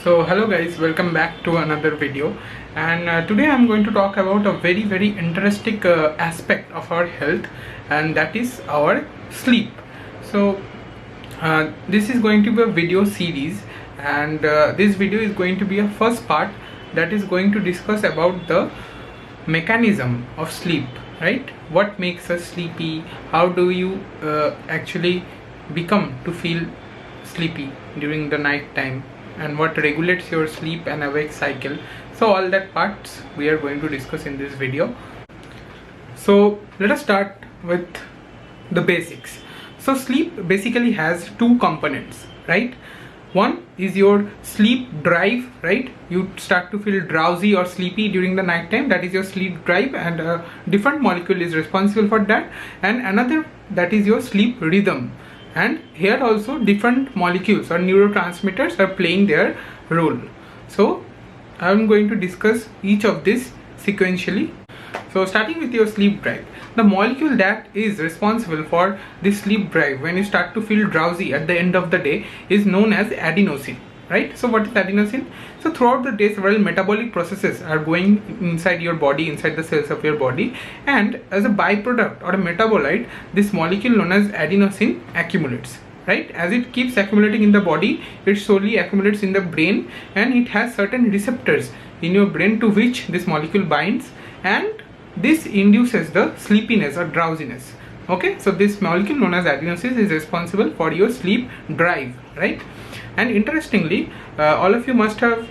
So hello guys, welcome back to another video, and today I'm going to talk about a very interesting aspect of our health, and that is our sleep. So this is going to be a video series, and this video is going to be a first part that is going to discuss about the mechanism of sleep, right? What makes us sleepy, how do you actually become to feel sleepy during the night time, and what regulates your sleep and awake cycle. So all that parts we are going to discuss in this video. So let us start with the basics. So sleep basically has two components, right? One is your sleep drive, right? You start to feel drowsy or sleepy during the night time. That is your sleep drive, and a different molecule is responsible for that. And another, that is your sleep rhythm. And here also different molecules or neurotransmitters are playing their role. So I am going to discuss each of this sequentially. So starting with your sleep drive, the molecule that is responsible for this sleep drive when you start to feel drowsy at the end of the day is known as adenosine, right? So what is adenosine? So throughout the day, several metabolic processes are going inside your body, inside the cells of your body, and as a byproduct or a metabolite, this molecule known as adenosine accumulates, right? As it keeps accumulating in the body, it slowly accumulates in the brain, and it has certain receptors in your brain to which this molecule binds, and this induces the sleepiness or drowsiness. Okay, so this molecule known as adenosine is responsible for your sleep drive, right? And interestingly, all of you must have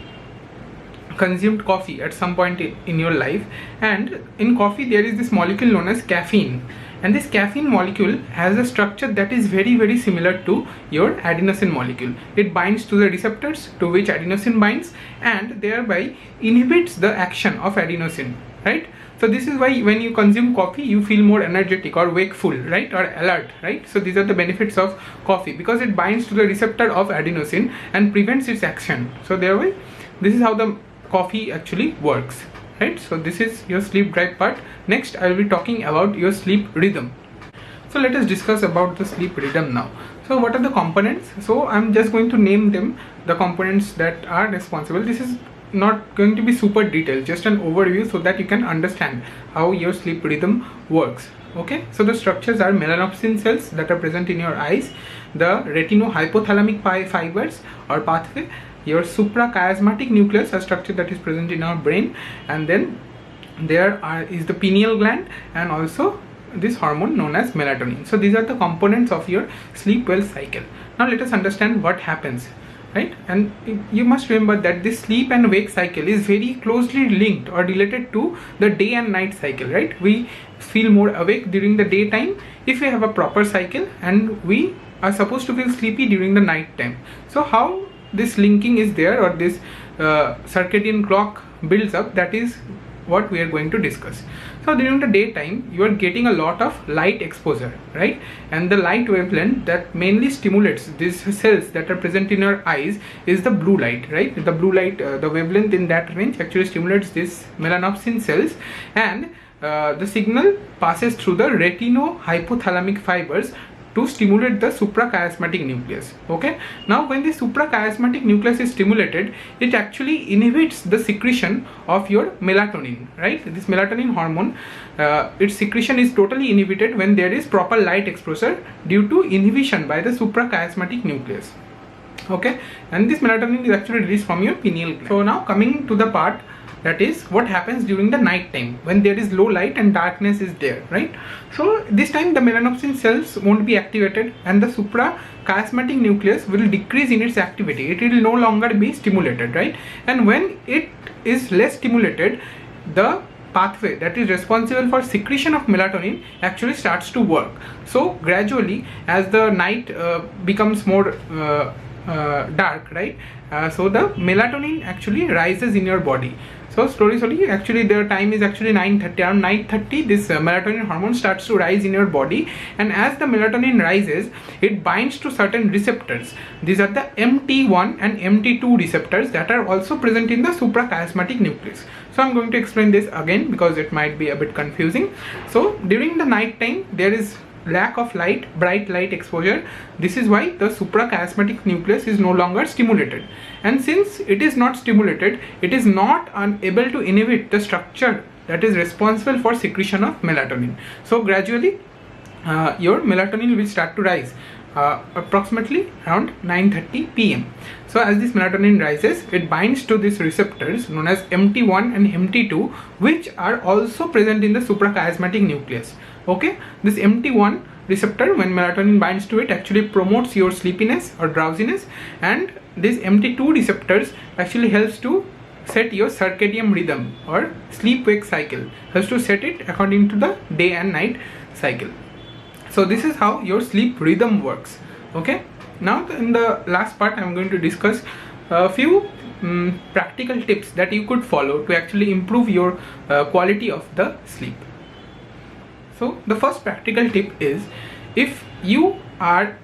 consumed coffee at some point in your life, and in coffee there is this molecule known as caffeine, and this caffeine molecule has a structure that is very similar to your adenosine molecule. It binds to the receptors to which adenosine binds, and thereby inhibits the action of adenosine, right? So this is why when you consume coffee, you feel more energetic or wakeful, right, or alert, right? So these are the benefits of coffee, because it binds to the receptor of adenosine and prevents its action. So thereby, this is how the coffee actually works, right? So this is your sleep drive part. Next, I will be talking about your sleep rhythm. So let us discuss about the sleep rhythm now. So what are the components? So I'm just going to name them, the components that are responsible. This is not going to be super detailed, just an overview so that you can understand how your sleep rhythm works. Okay, so the structures are melanopsin cells that are present in your eyes, the retinohypothalamic fibers or pathway, your suprachiasmatic nucleus, a structure that is present in our brain, and then there is the pineal gland, and also this hormone known as melatonin. So these are the components of your sleep well cycle. Now let us understand what happens, right? And you must remember that this sleep and wake cycle is very closely linked or related to the day and night cycle, right? We feel more awake during the daytime if we have a proper cycle, and we are supposed to feel sleepy during the night time. So how this linking is there, or this circadian clock builds up, that is what we are going to discuss. So during the daytime, you are getting a lot of light exposure, right? And the light wavelength that mainly stimulates these cells that are present in your eyes is the blue light, right? The blue light, the wavelength in that range actually stimulates these melanopsin cells, and the signal passes through the retinohypothalamic fibers to stimulate the suprachiasmatic nucleus. Okay, now when the suprachiasmatic nucleus is stimulated, it actually inhibits the secretion of your melatonin, right? This melatonin hormone, its secretion is totally inhibited when there is proper light exposure due to inhibition by the suprachiasmatic nucleus. Okay, and this melatonin is actually released from your pineal gland. So now coming to the part that is what happens during the night time when there is low light and darkness is there, right? So this time the melanopsin cells won't be activated, and the suprachiasmatic nucleus will decrease in its activity. It will no longer be stimulated, right? And when it is less stimulated, the pathway that is responsible for secretion of melatonin actually starts to work. So gradually, as the night becomes more dark, right, so the melatonin actually rises in your body. So slowly, actually the time is actually 9:30. Around 9:30, this melatonin hormone starts to rise in your body, and as the melatonin rises, it binds to certain receptors. These are the MT1 and MT2 receptors that are also present in the suprachiasmatic nucleus. So I'm going to explain this again because it might be a bit confusing. So during the night time, there is lack of bright light exposure. This is why the suprachiasmatic nucleus is no longer stimulated, and since it is not stimulated, it is not unable to inhibit the structure that is responsible for secretion of melatonin. So gradually your melatonin will start to rise approximately around 9:30 p.m. So as this melatonin rises, it binds to these receptors known as MT1 and MT2, which are also present in the suprachiasmatic nucleus. Okay, this MT1 receptor, when melatonin binds to it, actually promotes your sleepiness or drowsiness, and this MT2 receptors actually helps to set your circadian rhythm or sleep-wake cycle, helps to set it according to the day and night cycle. So this is how your sleep rhythm works. Okay, now in the last part I'm going to discuss a few practical tips that you could follow to actually improve your quality of the sleep. So the first practical tip is, if you are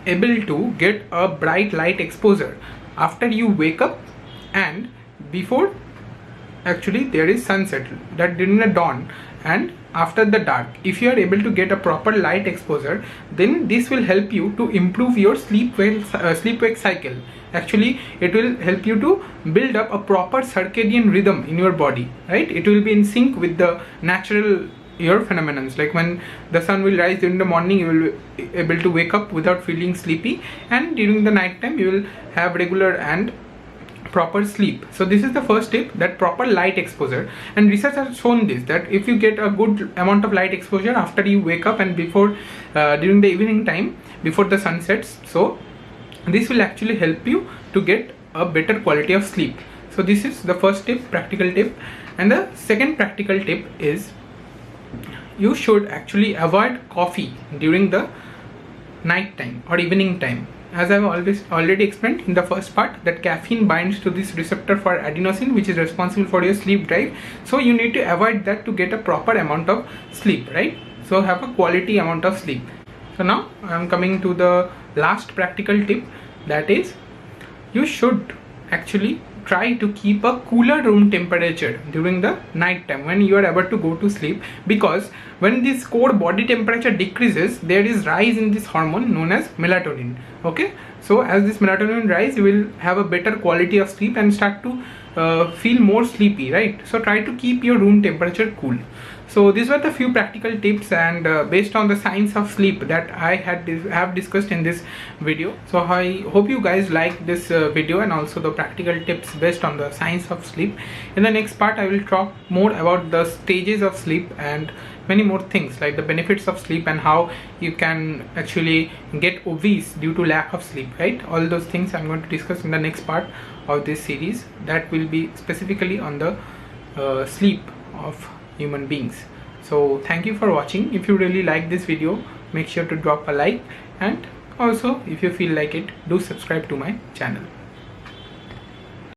able to get a bright light exposure after you wake up and before actually there is sunset, that during the dawn and after the dark, if you are able to get a proper light exposure, then this will help you to improve your sleep-wake cycle. Actually, it will help you to build up a proper circadian rhythm in your body, right? It will be in sync with the natural your phenomena. Like when the sun will rise during the morning, you will be able to wake up without feeling sleepy, and during the night time you will have regular and proper sleep. So this is the first tip, that proper light exposure, and research has shown this, that if you get a good amount of light exposure after you wake up and before during the evening time before the sun sets, so this will actually help you to get a better quality of sleep. So this is the first tip, practical tip. And the second practical tip is, you should actually avoid coffee during the night time or evening time. As I've already explained in the first part, that caffeine binds to this receptor for adenosine, which is responsible for your sleep drive. So you need to avoid that to get a proper amount of sleep, right? So have a quality amount of sleep. So now I'm coming to the last practical tip, that is, you should actually try to keep a cooler room temperature during the night time when you are about to go to sleep, because when this core body temperature decreases, there is rise in this hormone known as melatonin. Okay, so as this melatonin rise, you will have a better quality of sleep and start to feel more sleepy, right? So try to keep your room temperature cool. So these were the few practical tips, and based on the science of sleep that I have discussed in this video. So I hope you guys like this video and also the practical tips based on the science of sleep. In the next part, I will talk more about the stages of sleep and many more things, like the benefits of sleep and how you can actually get obese due to lack of sleep, right? All those things I'm going to discuss in the next part of this series, that will be specifically on the sleep of human beings. So thank you for watching. If you really like this video, make sure to drop a like, and also if you feel like it, do subscribe to my channel.